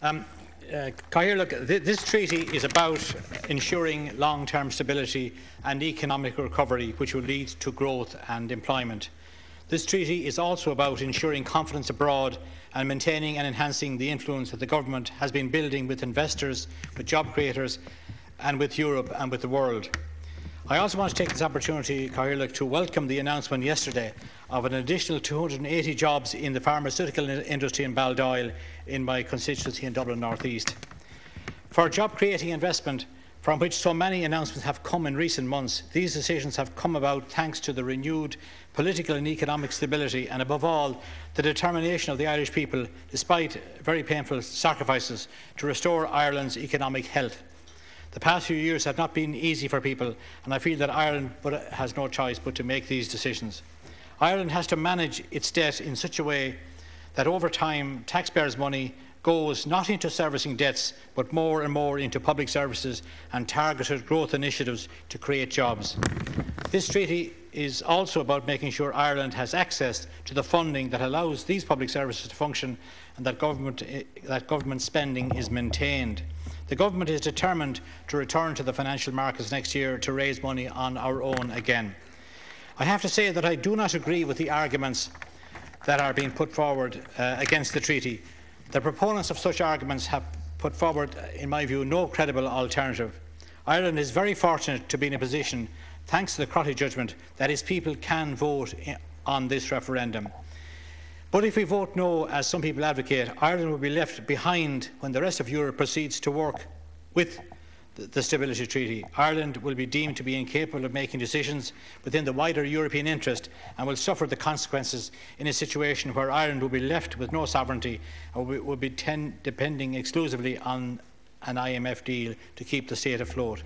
This treaty is about ensuring long-term stability and economic recovery, which will lead to growth and employment. This treaty is also about ensuring confidence abroad and maintaining and enhancing the influence that the government has been building with investors, with job creators, and with Europe and with the world. I also want to take this opportunity, to welcome the announcement yesterday of an additional 280 jobs in the pharmaceutical industry in Baldoyle, in my constituency in Dublin North East. For job-creating investment, from which so many announcements have come in recent months, these decisions have come about thanks to the renewed political and economic stability and, above all, the determination of the Irish people, despite very painful sacrifices, to restore Ireland's economic health. The past few years have not been easy for people, and I feel that Ireland has no choice but to make these decisions. Ireland has to manage its debt in such a way that over time taxpayers' money goes not into servicing debts but more and more into public services and targeted growth initiatives to create jobs. This treaty is also about making sure Ireland has access to the funding that allows these public services to function and that government spending is maintained. The government is determined to return to the financial markets next year to raise money on our own again. I have to say that I do not agree with the arguments that are being put forward against the treaty. The proponents of such arguments have put forward, in my view, no credible alternative. Ireland is very fortunate to be in a position, thanks to the Crotty judgment, that its people can vote on this referendum. But if we vote no, as some people advocate, Ireland will be left behind when the rest of Europe proceeds to work with the Stability Treaty. Ireland will be deemed to be incapable of making decisions within the wider European interest and will suffer the consequences in a situation where Ireland will be left with no sovereignty and will be depending exclusively on an IMF deal to keep the state afloat.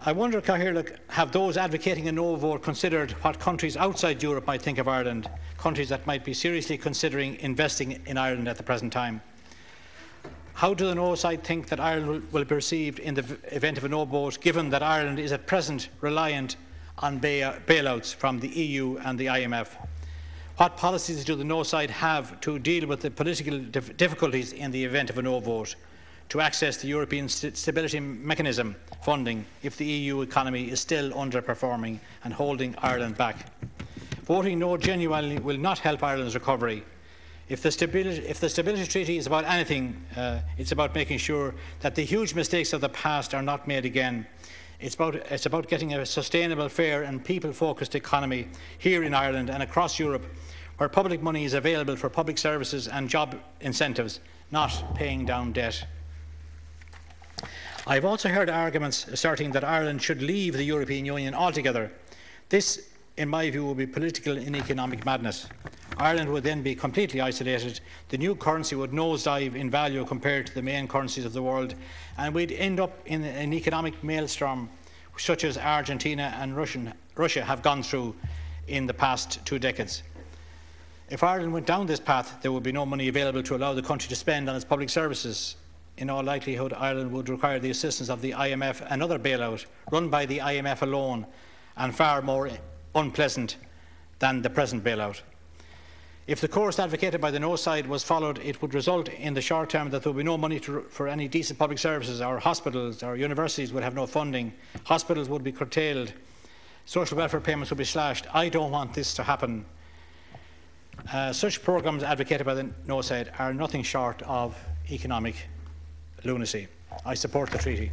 I wonder, have those advocating a no vote considered what countries outside Europe might think of Ireland, countries that might be seriously considering investing in Ireland at the present time? How do the no side think that Ireland will be perceived in the event of a no vote, given that Ireland is at present reliant on bailouts from the EU and the IMF? What policies do the no side have to deal with the political difficulties in the event of a no vote, to access the European Stability Mechanism funding if the EU economy is still underperforming and holding Ireland back? Voting no genuinely will not help Ireland's recovery. If the Stability Treaty is about anything, it's about making sure that the huge mistakes of the past are not made again. It's about getting a sustainable, fair and people-focused economy here in Ireland and across Europe, where public money is available for public services and job incentives, not paying down debt. I've also heard arguments asserting that Ireland should leave the European Union altogether. This, in my view, would be political and economic madness. Ireland would then be completely isolated, the new currency would nosedive in value compared to the main currencies of the world, and we'd end up in an economic maelstrom such as Argentina and Russia have gone through in the past 2 decades. If Ireland went down this path, there would be no money available to allow the country to spend on its public services. In all likelihood, Ireland would require the assistance of the IMF, another bailout run by the IMF alone and far more unpleasant than the present bailout. If the course advocated by the no side was followed, it would result in the short term that there would be no money for any decent public services. Our hospitals, our universities would have no funding, hospitals would be curtailed, social welfare payments would be slashed. I don't want this to happen. Such programmes advocated by the no side are nothing short of economic lunacy. I support the treaty.